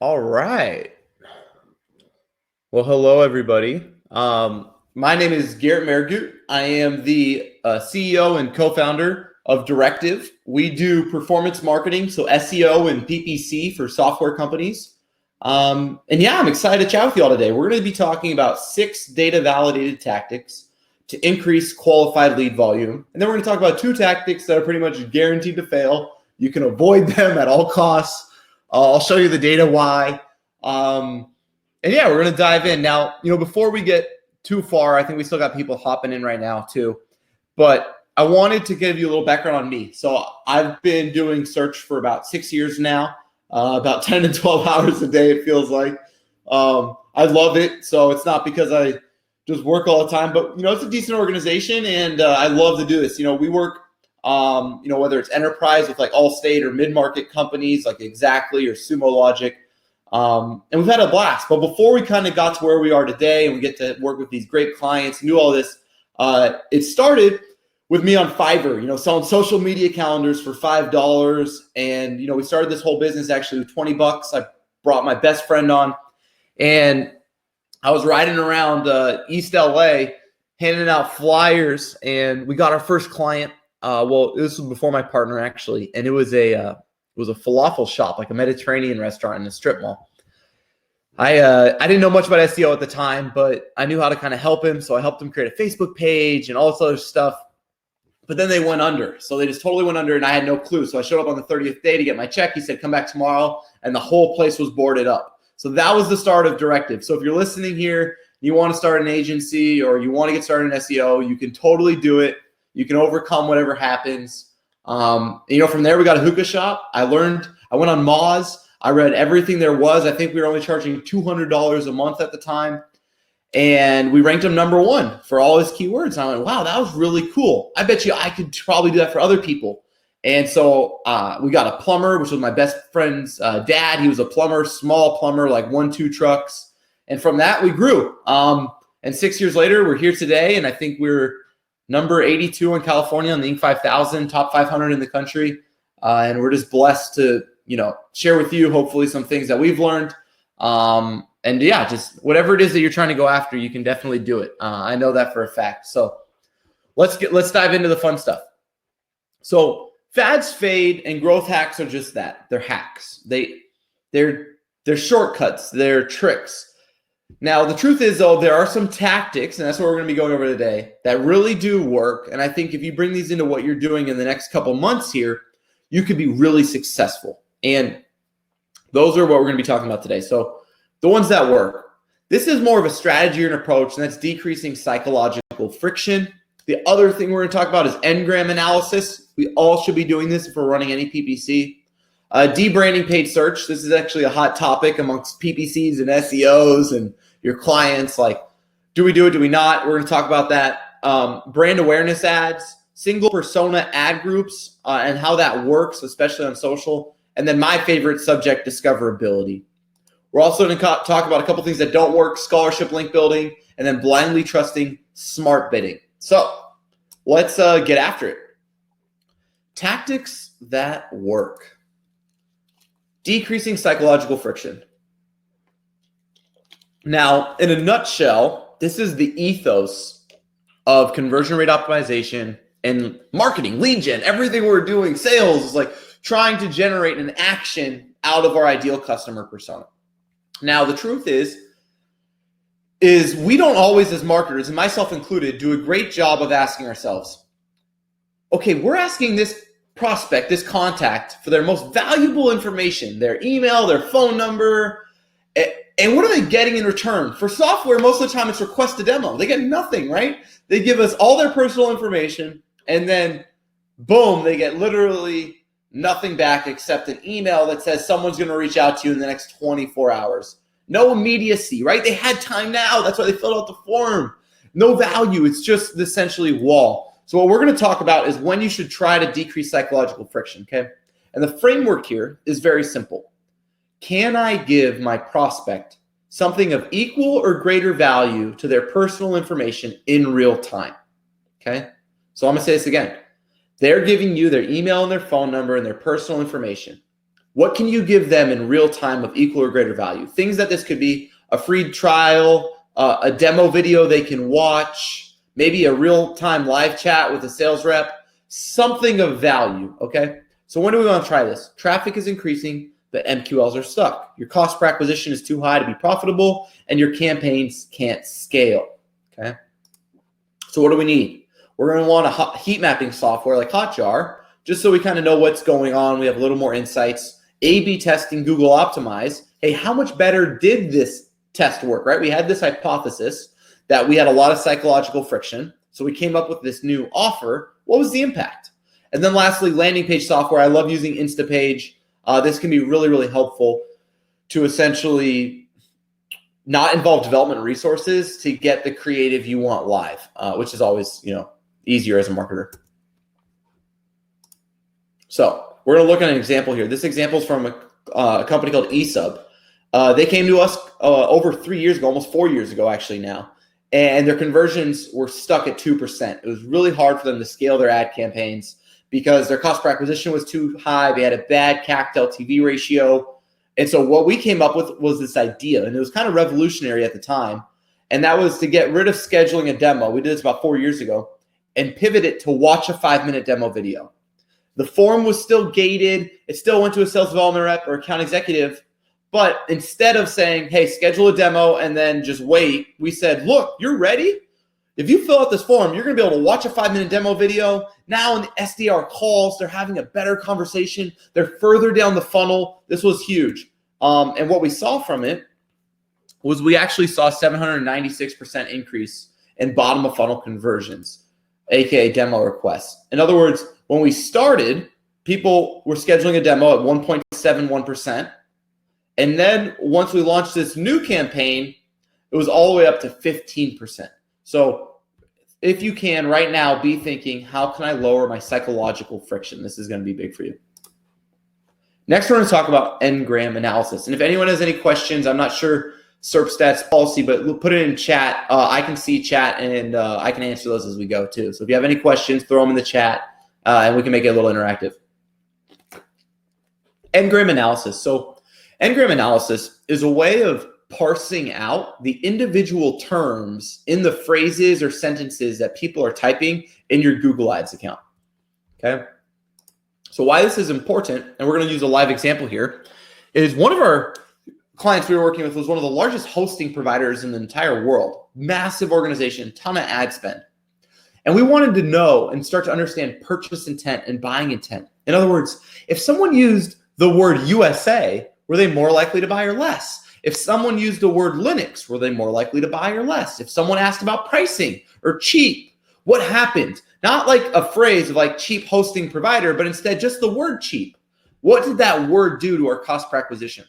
All right. Well, hello, everybody. My name is Garrett Mehrguth. I am the CEO and co-founder of Directive. We do performance marketing, so SEO and PPC for software companies. I'm excited to chat with you all today. We're going to be talking about 6 data-validated tactics to increase qualified lead volume. And then we're going to talk about 2 tactics that are pretty much guaranteed to fail. You can avoid them at all costs. I'll show you the data why. We're going to dive in. Now, before we get too far, I think we still got people hopping in right now too. But I wanted to give you a little background on me. So I've been doing search for about 6 years now, about 10 to 12 hours a day, it feels like. I love it. So it's not because I just work all the time, but, it's a decent organization and I love to do this. We work, whether it's enterprise with like Allstate or mid-market companies like Exactly or Sumo Logic. And we've had a blast. But before we kind of got to where we are today and we get to work with these great clients, do all this, it started with me on Fiverr, selling social media calendars for $5. And, we started this whole business actually with $20. I brought my best friend on and I was riding around East LA handing out flyers and we got our first client. This was before my partner actually. And it was a falafel shop, like a Mediterranean restaurant in a strip mall. I didn't know much about SEO at the time, but I knew how to kind of help him. So I helped him create a Facebook page and all this other stuff. But then they went under. So they just totally went under and I had no clue. So I showed up on the 30th day to get my check. He said, come back tomorrow. And the whole place was boarded up. So that was the start of Directive. So if you're listening here, you want to start an agency or you want to get started in SEO, you can totally do it. You can overcome whatever happens. From there we got a hookah shop. I went on Moz. I read everything there was. I think we were only charging $200 a month at the time. And we ranked him number 1 for all his keywords. And I went, wow, that was really cool. I bet you I could probably do that for other people. And so we got a plumber, which was my best friend's dad. He was a plumber, small plumber, like 1-2 trucks. And from that, we grew. And 6 years later, we're here today. And I think we're number 82 in California on the Inc. 5000, top 500 in the country. And we're just blessed to, share with you, hopefully, some things that we've learned. Just whatever it is that you're trying to go after, you can definitely do it. I know that for a fact. So let's dive into the fun stuff. So fads fade and growth hacks are just that. They're hacks. They're shortcuts. They're tricks. Now, the truth is, though, there are some tactics, and that's what we're going to be going over today, that really do work. And I think if you bring these into what you're doing in the next couple months here, you could be really successful. And those are what we're going to be talking about today. So the ones that work. This is more of a strategy or an approach, and that's decreasing psychological friction. The other thing we're going to talk about is Engram Analysis. We all should be doing this if we're running any PPC. Debranding paid search. This is actually a hot topic amongst PPCs and SEOs and your clients. Like, do we do it? Do we not? We're going to talk about that. Brand awareness ads, single persona ad groups, and how that works, especially on social. And then my favorite subject, discoverability. We're also going to talk about a couple things that don't work, scholarship link building, and then blindly trusting smart bidding. So let's get after it. Tactics that work. Decreasing psychological friction. Now, in a nutshell, this is the ethos of conversion rate optimization and marketing, lead gen, everything we're doing, sales is like trying to generate an action out of our ideal customer persona. Now, the truth is we don't always, as marketers, and myself included, do a great job of asking ourselves, okay, we're asking this prospect, this contact, for their most valuable information, their email, their phone number, and what are they getting in return? For software, most of the time it's request a demo. They get nothing, right? They give us all their personal information, and then boom, they get literally nothing back except an email that says someone's going to reach out to you in the next 24 hours. No immediacy, right? They had time now. That's why they filled out the form. No value. It's just essentially wall. So what we're going to talk about is when you should try to decrease psychological friction, okay? And the framework here is very simple. Can I give my prospect something of equal or greater value to their personal information in real time? Okay? So I'm going to say this again. They're giving you their email and their phone number and their personal information. What can you give them in real time of equal or greater value? Things that this could be a free trial, a demo video they can watch, maybe a real-time live chat with a sales rep, something of value, okay? So when do we want to try this? Traffic is increasing, but MQLs are stuck. Your cost per acquisition is too high to be profitable, and your campaigns can't scale, okay? So what do we need? We're going to want a heat mapping software like Hotjar, just so we kind of know what's going on. We have a little more insights. A/B testing, Google Optimize. Hey, how much better did this test work, right? We had this hypothesis that we had a lot of psychological friction. So we came up with this new offer. What was the impact? And then lastly, landing page software. I love using Instapage. This can be really, really helpful to essentially not involve development resources to get the creative you want live, which is always, easier as a marketer. So we're going to look at an example here. This example is from a company called eSub. They came to us over 3 years ago, almost 4 years ago actually now, and their conversions were stuck at 2%. It was really hard for them to scale their ad campaigns because their cost per acquisition was too high. They had a bad CAC to LTV ratio. And so what we came up with was this idea, and it was kind of revolutionary at the time, and that was to get rid of scheduling a demo. We did this about 4 years ago, and pivot it to watch a 5-minute demo video. The form was still gated. It still went to a sales development rep or account executive. But instead of saying, hey, schedule a demo and then just wait, we said, look, you're ready? If you fill out this form, you're going to be able to watch a 5-minute demo video. Now in the SDR calls, they're having a better conversation. They're further down the funnel. This was huge. And what we saw from it was we actually saw 796% increase in bottom of funnel conversions, aka demo requests. In other words, when we started, people were scheduling a demo at 1.71%. And then once we launched this new campaign, it was all the way up to 15%. So if you can right now be thinking, how can I lower my psychological friction? This is going to be big for you. Next, we're going to talk about Engram Analysis. And if anyone has any questions, I'm not sure Serpstat's policy, but put it in chat. I can see chat and I can answer those as we go too. So if you have any questions, throw them in the chat and we can make it a little interactive. Engram Analysis. So Engram Analysis is a way of parsing out the individual terms in the phrases or sentences that people are typing in your Google Ads account, okay? So why this is important, and we're going to use a live example here, is one of our clients we were working with was one of the largest hosting providers in the entire world, massive organization, ton of ad spend. And we wanted to know and start to understand purchase intent and buying intent. In other words, if someone used the word USA, were they more likely to buy or less? If someone used the word Linux, were they more likely to buy or less? If someone asked about pricing or cheap, what happened? Not like a phrase of like cheap hosting provider, but instead just the word cheap. What did that word do to our cost per acquisition?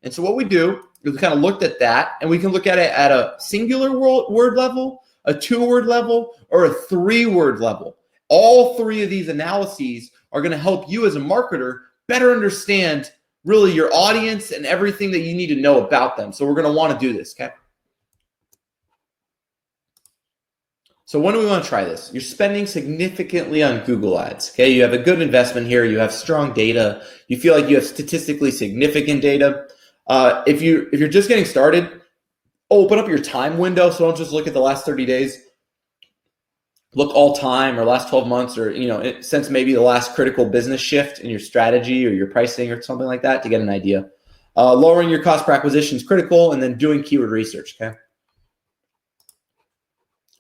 And so what we do is we kind of looked at that, and we can look at it at a singular word level, a 2-word level, or a 3-word level. All 3 of these analyses are going to help you as a marketer better understand really your audience and everything that you need to know about them. So we're going to want to do this, okay? So when do we want to try this? You're spending significantly on Google Ads, okay? You have a good investment here. You have strong data. You feel like you have statistically significant data. If you're just getting started, open up your time window. So don't just look at the last 30 days. Look all time or last 12 months or, since maybe the last critical business shift in your strategy or your pricing or something like that to get an idea. Lowering your cost per acquisition is critical, and then doing keyword research, okay?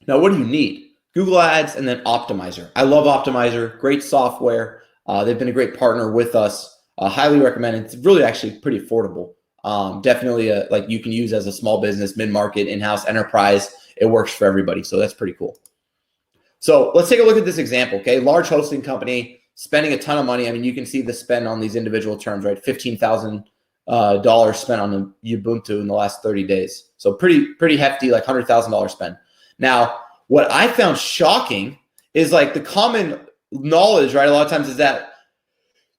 Now, what do you need? Google Ads and then Optimizer. I love Optimizer, great software. They've been a great partner with us. Highly recommend it. It's really actually pretty affordable. Definitely like you can use as a small business, mid-market, in-house, enterprise. It works for everybody, so that's pretty cool. So let's take a look at this example, okay? Large hosting company spending a ton of money. I mean, you can see the spend on these individual terms, right? $15,000 spent on Ubuntu in the last 30 days. So pretty hefty, like $100,000 spend. Now, what I found shocking is like the common knowledge, right? A lot of times is that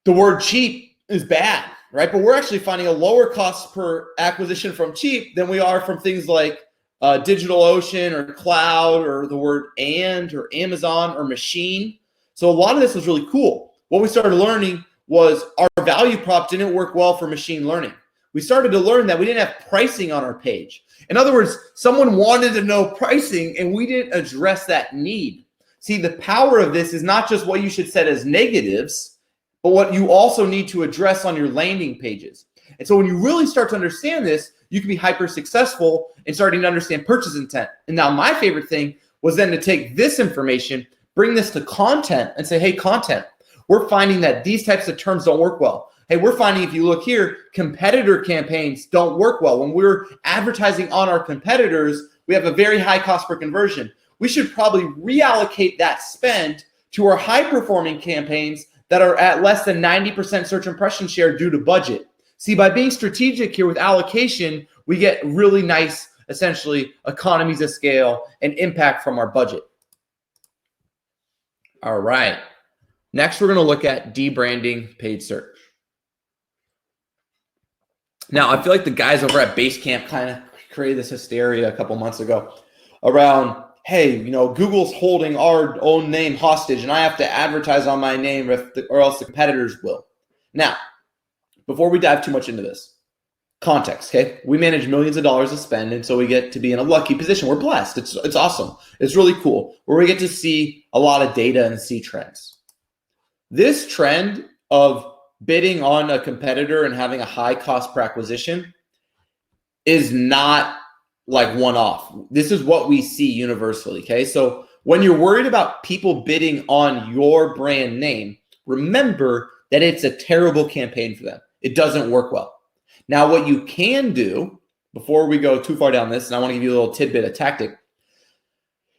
the word cheap is bad, right? But we're actually finding a lower cost per acquisition from cheap than we are from things like DigitalOcean or cloud or the word and or Amazon or machine. So a lot of this was really cool. What we started learning was our value prop didn't work well for machine learning. We started to learn that we didn't have pricing on our page. In other words, someone wanted to know pricing and we didn't address that need. See, the power of this is not just what you should set as negatives, but what you also need to address on your landing pages. And so when you really start to understand this, you can be hyper successful in starting to understand purchase intent. And now my favorite thing was then to take this information, bring this to content and say, hey, content, we're finding that these types of terms don't work well. Hey, we're finding, if you look here, competitor campaigns don't work well. When we're advertising on our competitors, we have a very high cost per conversion. We should probably reallocate that spend to our high-performing campaigns that are at less than 90% search impression share due to budget. See, by being strategic here with allocation, we get really nice, essentially, economies of scale and impact from our budget. All right. Next, we're going to look at debranding paid search. Now, I feel like the guys over at Basecamp kind of created this hysteria a couple months ago around, hey, you know, Google's holding our own name hostage and I have to advertise on my name or else the competitors will. Now, before we dive too much into this, context, okay? We manage millions of dollars of spend, and so we get to be in a lucky position. We're blessed. It's awesome. It's really cool, where we get to see a lot of data and see trends. This trend of bidding on a competitor and having a high cost per acquisition is not like one-off. This is what we see universally, okay? So when you're worried about people bidding on your brand name, remember that it's a terrible campaign for them. It doesn't work well. Now, what you can do, before we go too far down this, and I want to give you a little tidbit, a tactic,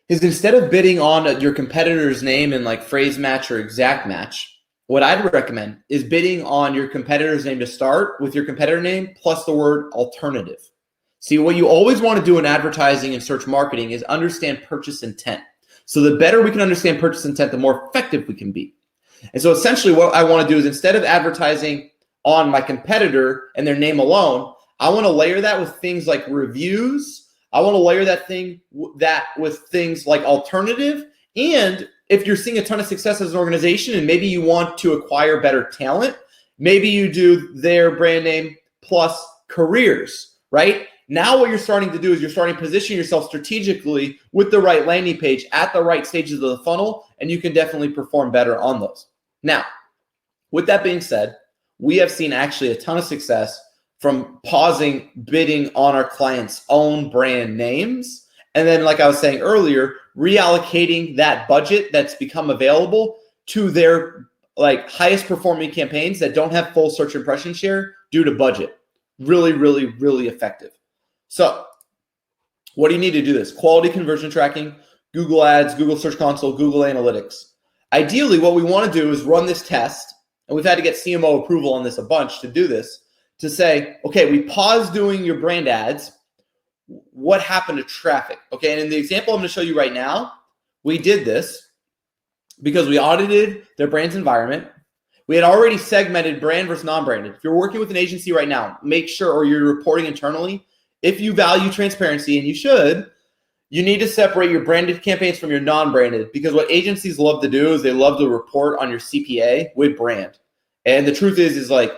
is instead of bidding on your competitor's name in like phrase match or exact match, what I'd recommend is bidding on your competitor's name to start with your competitor name plus the word alternative. See, what you always want to do in advertising and search marketing is understand purchase intent. So the better we can understand purchase intent, the more effective we can be. And so essentially what I want to do is, instead of advertising on my competitor and their name alone, I want to layer that with things like reviews. I want to layer that with things like alternative. And if you're seeing a ton of success as an organization and maybe you want to acquire better talent, maybe you do their brand name plus careers, right? Now what you're starting to do is you're starting to position yourself strategically with the right landing page at the right stages of the funnel, and you can definitely perform better on those. Now, with that being said, we have seen actually a ton of success from pausing bidding on our clients' own brand names. And then, like I was saying earlier, reallocating that budget that's become available to their like highest performing campaigns that don't have full search impression share due to budget. Really, really, really effective. So what do you need to do this? Quality conversion tracking, Google Ads, Google Search Console, Google Analytics. Ideally, what we want to do is run this test, and we've had to get CMO approval on this a bunch to do this, to say, okay, we paused doing your brand ads. What happened to traffic? Okay, and in the example I'm going to show you right now, we did this because we audited their brand's environment. We had already segmented brand versus non-branded. If you're working with an agency right now, make sure, or you're reporting internally, if you value transparency, and you should, you need to separate your branded campaigns from your non-branded, because what agencies love to do is they love to report on your CPA with brand. And the truth is like,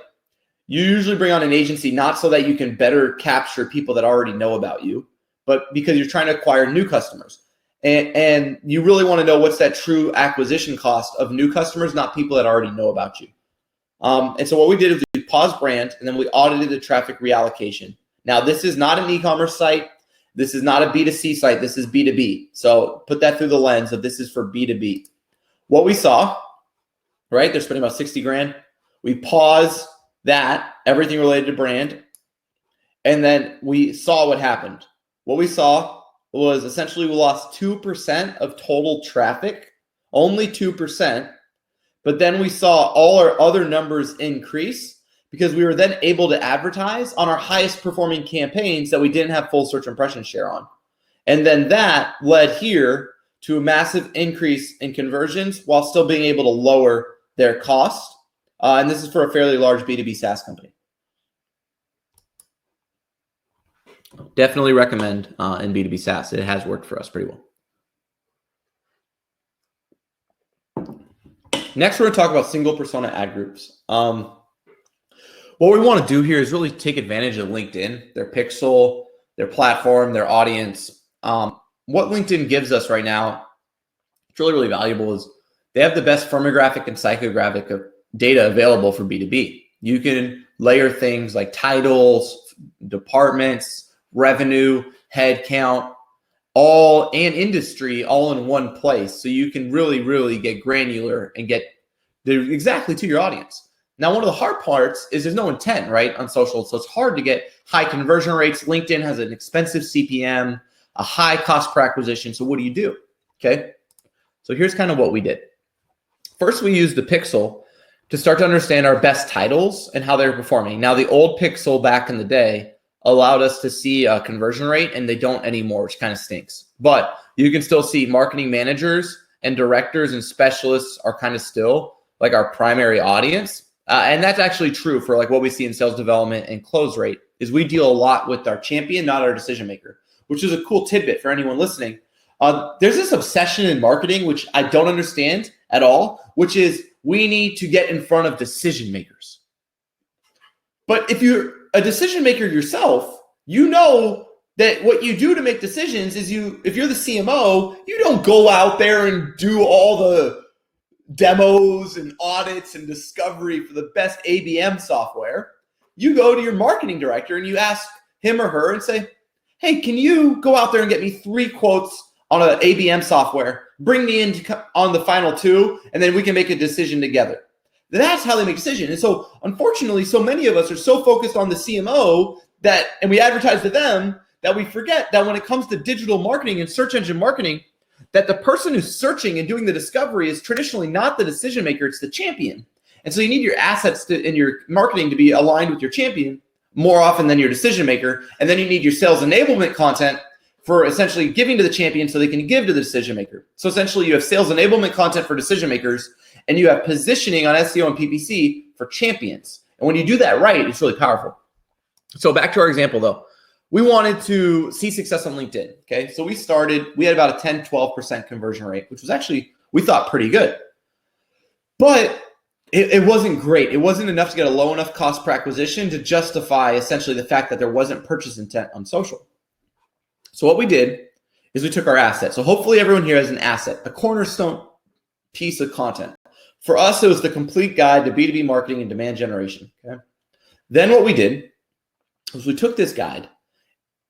you usually bring on an agency not so that you can better capture people that already know about you, but because you're trying to acquire new customers. And you really want to know what's that true acquisition cost of new customers, not people that already know about you. And so what we did is we paused brand, and then we audited the traffic reallocation. Now, this is not an e-commerce site. This is not a B2C site. This is B2B. So put that through the lens of this is for B2B. What we saw, right? They're spending about 60 grand. We paused that, everything related to brand. And then we saw what happened. What we saw was essentially we lost 2% of total traffic, only 2%. But then we saw all our other numbers increase because we were then able to advertise on our highest performing campaigns that we didn't have full search impression share on. And then that led here to a massive increase in conversions while still being able to lower their cost. And this is for a fairly large B2B SaaS company. Definitely recommend in B2B SaaS. It has worked for us pretty well. Next, we're going to talk about single persona ad groups. What we want to do here is really take advantage of LinkedIn, their pixel, their platform, their audience. What LinkedIn gives us right now, it's really, really valuable, is they have the best firmographic and psychographic data available for B2B. You can layer things like titles, departments, revenue, head count, all and industry all in one place. So you can really, really get granular and get exactly to your audience. Now, one of the hard parts is there's no intent, right, on social. So it's hard to get high conversion rates. LinkedIn has an expensive CPM, a high cost per acquisition. So what do you do? Okay. So here's kind of what we did. First, we used the pixel to start to understand our best titles and how they're performing. Now, the old pixel back in the day allowed us to see a conversion rate, and they don't anymore, which kind of stinks. But you can still see marketing managers and directors and specialists are kind of still like our primary audience. And that's actually true for like what we see in sales development and close rate is we deal a lot with our champion, not our decision maker, which is a cool tidbit for anyone listening. There's this obsession in marketing, which I don't understand at all, which is we need to get in front of decision makers. But if you're a decision maker yourself, you know that what you do to make decisions is if you're the CMO, you don't go out there and do all the demos and audits and discovery for the best ABM software. You go to your marketing director and you ask him or her and say, hey, can you go out there and get me 3 quotes on an ABM software, bring me in on the final 2, and then we can make a decision together. That's how they make decisions. And so unfortunately, so many of us are so focused on the CMO and we advertise to them that we forget that when it comes to digital marketing and search engine marketing, that the person who's searching and doing the discovery is traditionally not the decision maker, it's the champion. And so you need your assets in your marketing to be aligned with your champion more often than your decision maker. And then you need your sales enablement content for essentially giving to the champion so they can give to the decision maker. So essentially you have sales enablement content for decision makers and you have positioning on SEO and PPC for champions. And when you do that right, it's really powerful. So back to our example though. We wanted to see success on LinkedIn, okay? So we had about a 10, 12% conversion rate, which was actually, we thought pretty good. But it wasn't great. It wasn't enough to get a low enough cost per acquisition to justify essentially the fact that there wasn't purchase intent on social. So what we did is we took our asset. So hopefully everyone here has an asset, a cornerstone piece of content. For us, it was the complete guide to B2B marketing and demand generation, okay? Then what we did was we took this guide,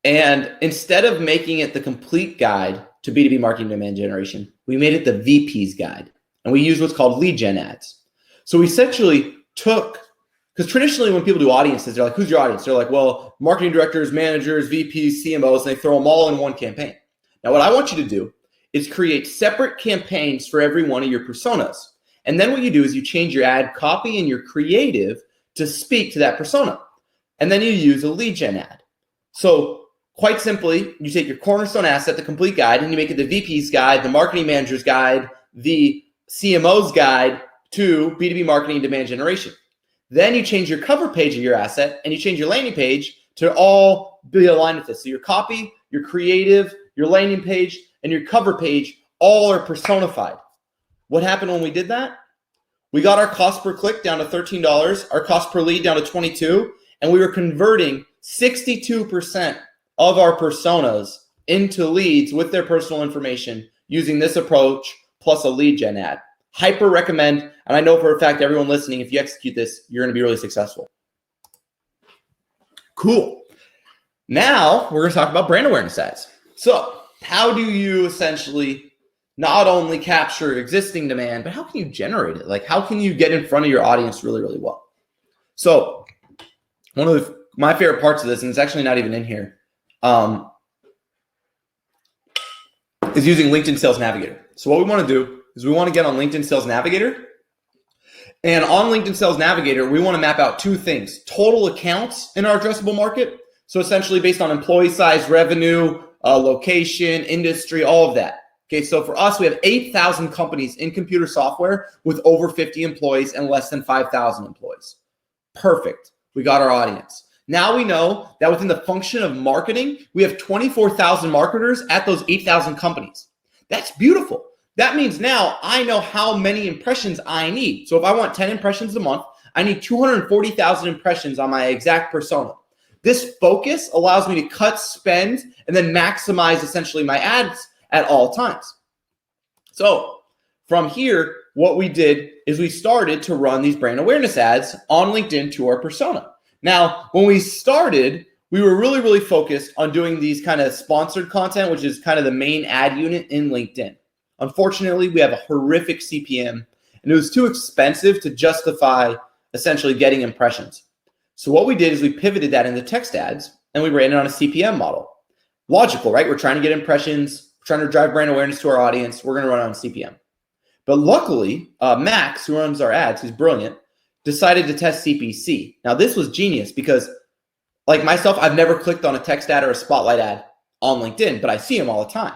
and instead of making it the complete guide to B2B marketing demand generation, we made it the VP's guide. And we used what's called lead gen ads. So we essentially took, because traditionally when people do audiences, they're like, who's your audience? They're like, well, marketing directors, managers, VPs, CMOs, and they throw them all in one campaign. Now, what I want you to do is create separate campaigns for every one of your personas. And then what you do is you change your ad copy and your creative to speak to that persona. And then you use a lead gen ad. So quite simply, you take your cornerstone asset, the complete guide, and you make it the VP's guide, the marketing manager's guide, the CMO's guide to B2B marketing and demand generation. Then you change your cover page of your asset and you change your landing page to all be aligned with this. So your copy, your creative, your landing page, and your cover page all are personified. What happened when we did that? We got our cost per click down to $13, our cost per lead down to 22, and we were converting 62% of our personas into leads with their personal information using this approach plus a lead gen ad. Hyper recommend, and I know for a fact everyone listening, if you execute this, you're going to be really successful. Cool. Now we're going to talk about brand awareness ads. So how do you essentially not only capture existing demand, but how can you generate it? Like how can you get in front of your audience really, really well? So one of my favorite parts of this, and it's actually not even in here, is using LinkedIn Sales Navigator. So what we want to do is we want to get on LinkedIn Sales Navigator. And on LinkedIn Sales Navigator, we want to map out 2 things: total accounts in our addressable market. So essentially based on employee size, revenue, location, industry, all of that. Okay, so for us, we have 8,000 companies in computer software with over 50 employees and less than 5,000 employees. Perfect. We got our audience. Now we know that within the function of marketing, we have 24,000 marketers at those 8,000 companies. That's beautiful. That means now I know how many impressions I need. So if I want 10 impressions a month, I need 240,000 impressions on my exact persona. This focus allows me to cut spend and then maximize essentially my ads at all times. So from here, what we did is we started to run these brand awareness ads on LinkedIn to our persona. Now, when we started, we were really, really focused on doing these kind of sponsored content, which is kind of the main ad unit in LinkedIn. Unfortunately, we have a horrific CPM, and it was too expensive to justify essentially getting impressions. So what we did is we pivoted that into text ads, and we ran it on a CPM model. Logical, right? We're trying to get impressions, we're trying to drive brand awareness to our audience. We're going to run it on CPM. But luckily, Max, who runs our ads, who's brilliant, decided to test CPC. Now, this was genius because, like myself, I've never clicked on a text ad or a spotlight ad on LinkedIn, but I see them all the time.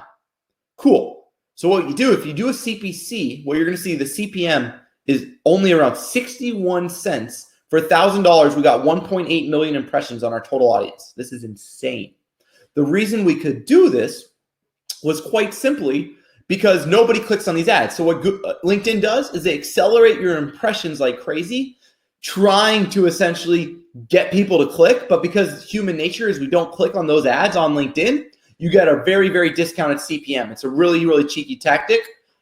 Cool. So what you do, if you do a CPC, what you're going to see, the CPM is only around 61 cents. For $1,000, we got 1.8 million impressions on our total audience. This is insane. The reason we could do this was quite simply because nobody clicks on these ads. So what LinkedIn does is they accelerate your impressions like crazy, trying to essentially get people to click. But because human nature is we don't click on those ads on LinkedIn, you get a very, very discounted CPM. It's a really, really cheeky tactic.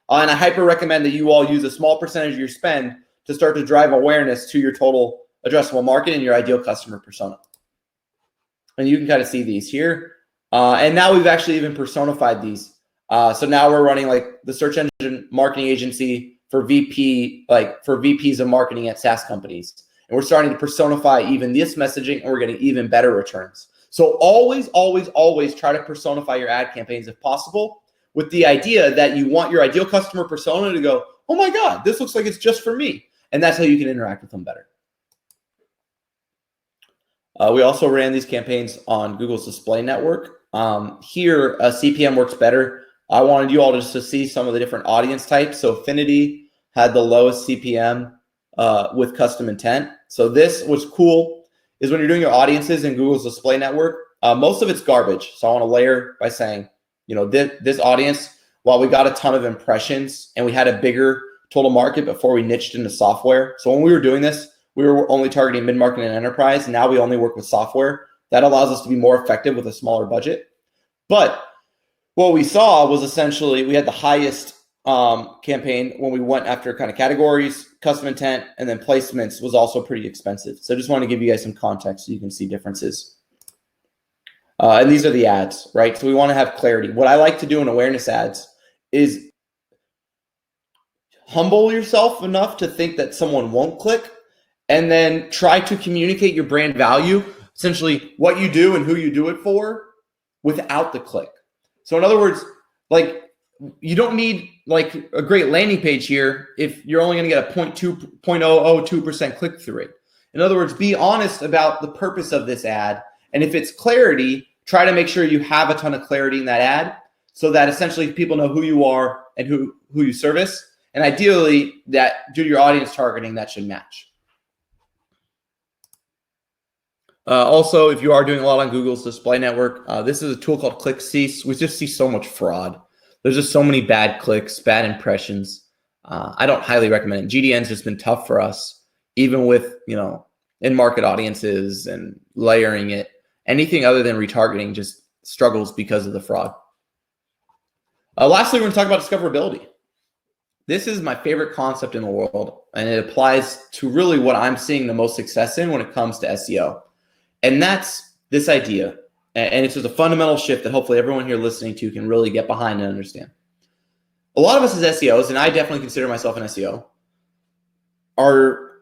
And I hyper recommend that you all use a small percentage of your spend to start to drive awareness to your total addressable market and your ideal customer persona. And you can kind of see these here. And now we've actually even personified these. So now we're running like the search engine marketing agency for VPs of marketing at SaaS companies. And we're starting to personify even this messaging, and we're getting even better returns. So always, always, always try to personify your ad campaigns if possible, with the idea that you want your ideal customer persona to go, oh my God, this looks like it's just for me. And that's how you can interact with them better. We also ran these campaigns on Google's display network. Here, CPM works better. I wanted you all just to see some of the different audience types. So Affinity had the lowest CPM with custom intent. So this was cool is when you're doing your audiences in Google's display network, most of it's garbage. So I want to layer by saying, you know, this audience, while we got a ton of impressions and we had a bigger total market before we niched into software. So when we were doing this, we were only targeting mid-market and enterprise. Now we only work with software. That allows us to be more effective with a smaller budget. But what we saw was essentially we had the highest campaign when we went after kind of categories, custom intent, and then placements was also pretty expensive. So I just want to give you guys some context so you can see differences. And these are the ads, right? So we want to have clarity. What I like to do in awareness ads is humble yourself enough to think that someone won't click, and then try to communicate your brand value, essentially what you do and who you do it for, without the click. So in other words, like you don't need like a great landing page here if you're only going to get a 0.02% click-through rate. In other words, be honest about the purpose of this ad. And if it's clarity, try to make sure you have a ton of clarity in that ad so that essentially people know who you are and who you service. And ideally, that due to your audience targeting, that should match. Also, if you are doing a lot on Google's display network, this is a tool called ClickCease. We just see so much fraud. There's just so many bad clicks, bad impressions. I don't highly recommend it. GDN's just been tough for us, even with, you know, in-market audiences and layering it. Anything other than retargeting just struggles because of the fraud. Lastly, we're going to talk about discoverability. This is my favorite concept in the world, and it applies to really what I'm seeing the most success in when it comes to SEO. And that's this idea. And it's just a fundamental shift that hopefully everyone here listening to can really get behind and understand. A lot of us as SEOs, and I definitely consider myself an SEO, are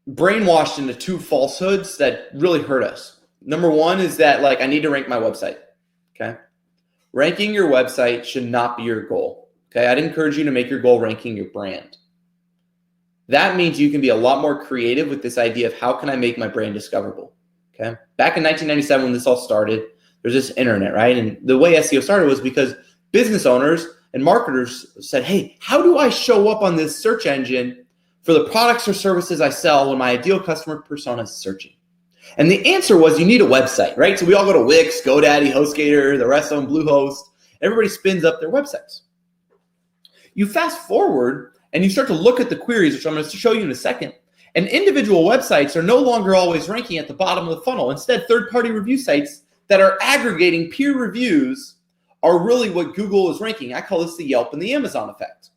brainwashed into two falsehoods that really hurt us. Number one is that, like, I need to rank my website, okay? Ranking your website should not be your goal, okay? I'd encourage you to make your goal ranking your brand. That means you can be a lot more creative with this idea of how can I make my brand discoverable, okay? Back in 1997 when this all started, there's this internet, right? And the way SEO started was because business owners and marketers said, hey, how do I show up on this search engine for the products or services I sell when my ideal customer persona is searching? And the answer was you need a website, right? So we all go to Wix, GoDaddy, HostGator, the rest of them, Bluehost. Everybody spins up their websites. You fast forward and you start to look at the queries, which I'm going to show you in a second. And individual websites are no longer always ranking at the bottom of the funnel. Instead, third-party review sites that are aggregating peer reviews are really what Google is ranking. I call this the Yelp and the Amazon effect.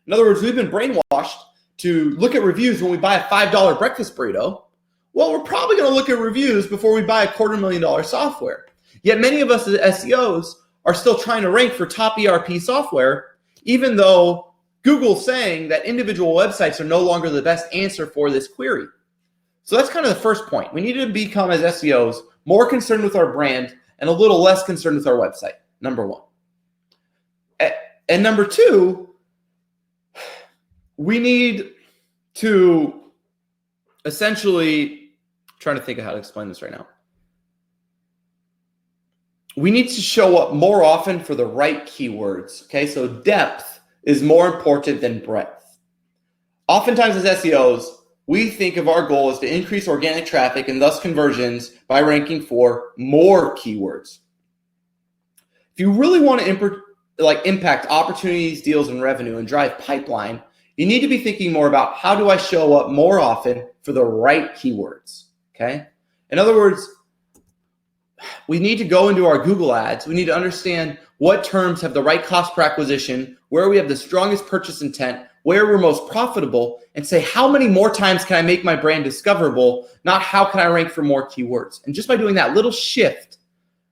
In other words, we've been brainwashed to look at reviews when we buy a $5 breakfast burrito. Well, we're probably going to look at reviews before we buy a $250,000 software. Yet many of us as SEOs are still trying to rank for top ERP software, even though Google's saying that individual websites are no longer the best answer for this query. So that's kind of the first point. We need to become, as SEOs, more concerned with our brand and a little less concerned with our website, number one. And number two, we need to essentially, trying to think of how to explain this right now. We need to show up more often for the right keywords, okay? So depth is more important than breadth. Oftentimes as SEOs, we think of our goal as to increase organic traffic and thus conversions by ranking for more keywords. If you really want to impact opportunities, deals, and revenue and drive pipeline, you need to be thinking more about how do I show up more often for the right keywords, okay? In other words, we need to go into our Google ads. We need to understand what terms have the right cost per acquisition, where we have the strongest purchase intent, where we're most profitable, and say, how many more times can I make my brand discoverable, not how can I rank for more keywords. And just by doing that little shift,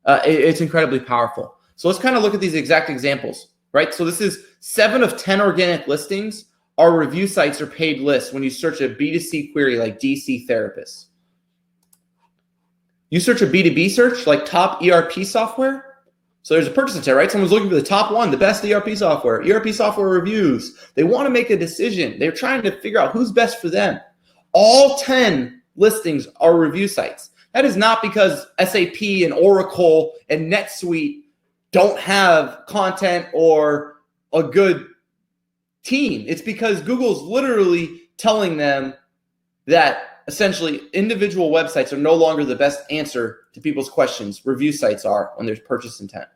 it's incredibly powerful. So let's kind of look at these exact examples, right? So this is 7 of 10 organic listings. Our review sites are paid lists when you search a B2C query like DC Therapist. You search a B2B search like top ERP software. So there's a purchase intent, right? Someone's looking for the top one, the best ERP software reviews. They want to make a decision. They're trying to figure out who's best for them. All 10 listings are review sites. That is not because SAP and Oracle and NetSuite don't have content or a good team. It's because Google's literally telling them that essentially individual websites are no longer the best answer to people's questions. Review sites are when there's purchase intent.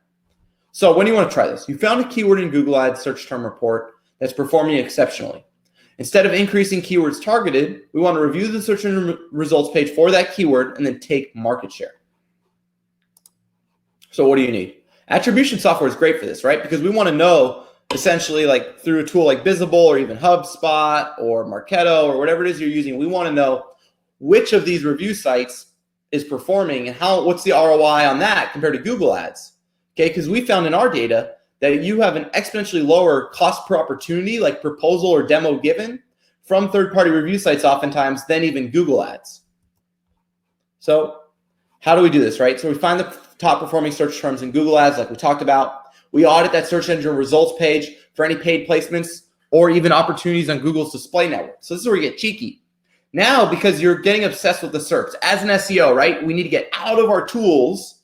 So when do you want to try this? You found a keyword in Google Ads search term report that's performing exceptionally. Instead of increasing keywords targeted, we want to review the search engine results page for that keyword and then take market share. So what do you need? Attribution software is great for this, right? Because we want to know essentially like through a tool like Visible or even HubSpot or Marketo or whatever it is you're using, we want to know which of these review sites is performing and what's the ROI on that compared to Google Ads. Okay, because we found in our data that you have an exponentially lower cost per opportunity, like proposal or demo given from third-party review sites oftentimes than even Google Ads. So how do we do this, right? So we find the top performing search terms in Google Ads like we talked about. We audit that search engine results page for any paid placements or even opportunities on Google's display network. So this is where you get cheeky. Now, because you're getting obsessed with the SERPs, as an SEO, right, we need to get out of our tools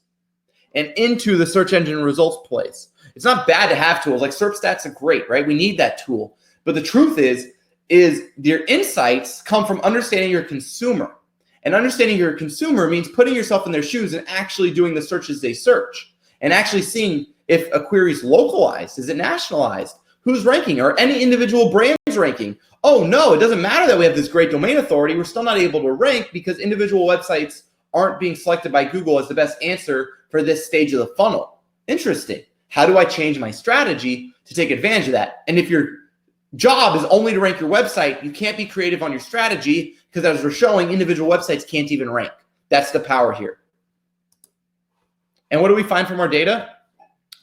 and into the search engine results place. It's not bad to have tools. Like Serpstat's are great, right? We need that tool. But the truth is your insights come from understanding your consumer. And understanding your consumer means putting yourself in their shoes and actually doing the searches they search and actually seeing if a query is localized, is it nationalized, who's ranking, or any individual brand's ranking. Oh no, it doesn't matter that we have this great domain authority. We're still not able to rank because individual websites aren't being selected by Google as the best answer for this stage of the funnel. Interesting. How do I change my strategy to take advantage of that? And if your job is only to rank your website, you can't be creative on your strategy because as we're showing, individual websites can't even rank. That's the power here. And what do we find from our data?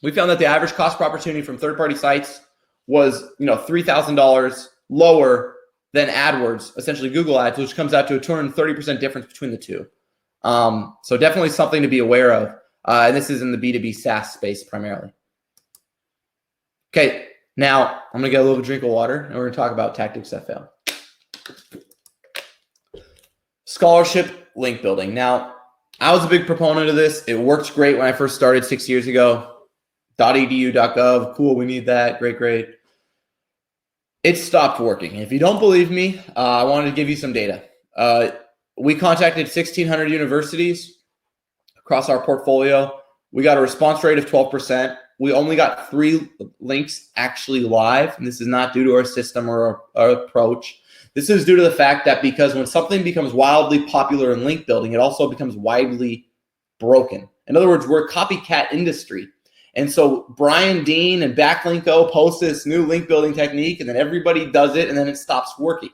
We found that the average cost per opportunity from third-party sites was, $3,000 lower than AdWords, essentially Google Ads, which comes out to a 230% difference between the two. So definitely something to be aware of. And this is in the B2B SaaS space primarily. Okay, now I'm gonna get a little drink of water and we're gonna talk about tactics that fail. Scholarship link building. Now, I was a big proponent of this. It worked great when I first started 6 years ago. .edu, .gov, cool, we need that, great. It stopped working. If you don't believe me, I wanted to give you some data. We contacted 1,600 universities across our portfolio. We got a response rate of 12%. we only got 3 links actually live. And this is not due to our system or our approach. This is due to the fact that because when something becomes wildly popular in link building, it also becomes widely broken. In other words, we're a copycat industry. And so Brian Dean and Backlinko post this new link building technique, and then everybody does it, and then it stops working.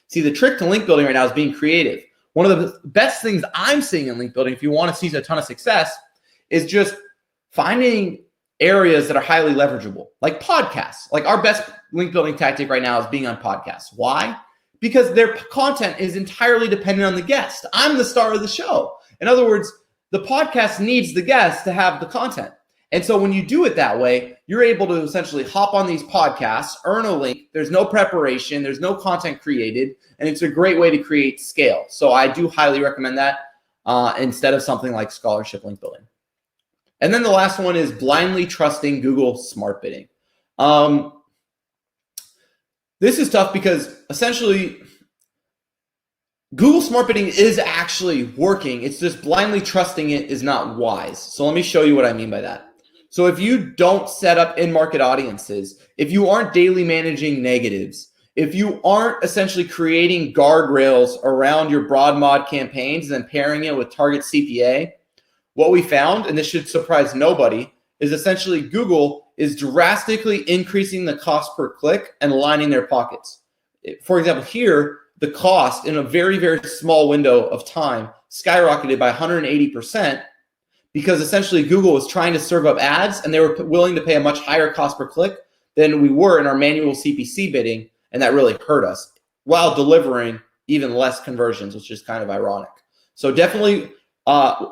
See, the trick to link building right now is being creative. One of the best things I'm seeing in link building, if you want to see a ton of success, is just finding areas that are highly leverageable, like podcasts. Like our best link building tactic right now is being on podcasts. Why? Because their content is entirely dependent on the guest. I'm the star of the show. In other words, the podcast needs the guest to have the content. And so when you do it that way, you're able to essentially hop on these podcasts, earn a link. There's no preparation. There's no content created. And it's a great way to create scale. So I do highly recommend that instead of something like scholarship link building. And then the last one is blindly trusting Google Smart Bidding. This is tough because essentially Google Smart Bidding is actually working. It's just blindly trusting it is not wise. So let me show you what I mean by that. So if you don't set up in-market audiences, if you aren't daily managing negatives, if you aren't essentially creating guardrails around your broad mod campaigns and then pairing it with target CPA, what we found, and this should surprise nobody, is essentially Google is drastically increasing the cost per click and lining their pockets. For example, here, the cost in a very, very small window of time skyrocketed by 180%. Because essentially Google was trying to serve up ads and they were willing to pay a much higher cost per click than we were in our manual CPC bidding. And that really hurt us while delivering even less conversions, which is kind of ironic. So definitely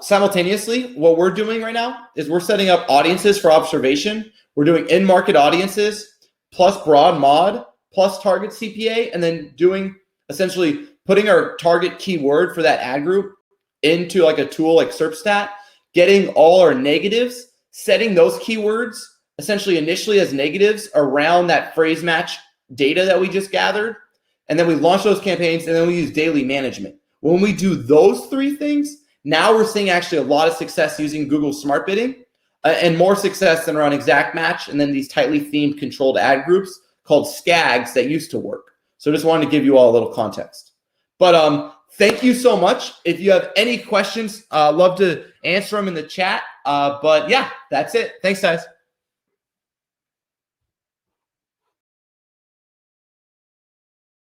simultaneously, what we're doing right now is we're setting up audiences for observation. We're doing in-market audiences plus broad mod plus target CPA, and then doing essentially putting our target keyword for that ad group into like a tool like Serpstat, getting all our negatives, setting those keywords essentially initially as negatives around that phrase match data that we just gathered. And then we launch those campaigns, and then we use daily management. When we do those 3 things, now we're seeing actually a lot of success using Google Smart Bidding and more success than around exact match and then these tightly themed controlled ad groups called SCAGs that used to work. So just wanted to give you all a little context. But thank you so much. If you have any questions, love to answer them in the chat. But yeah, that's it. Thanks, guys.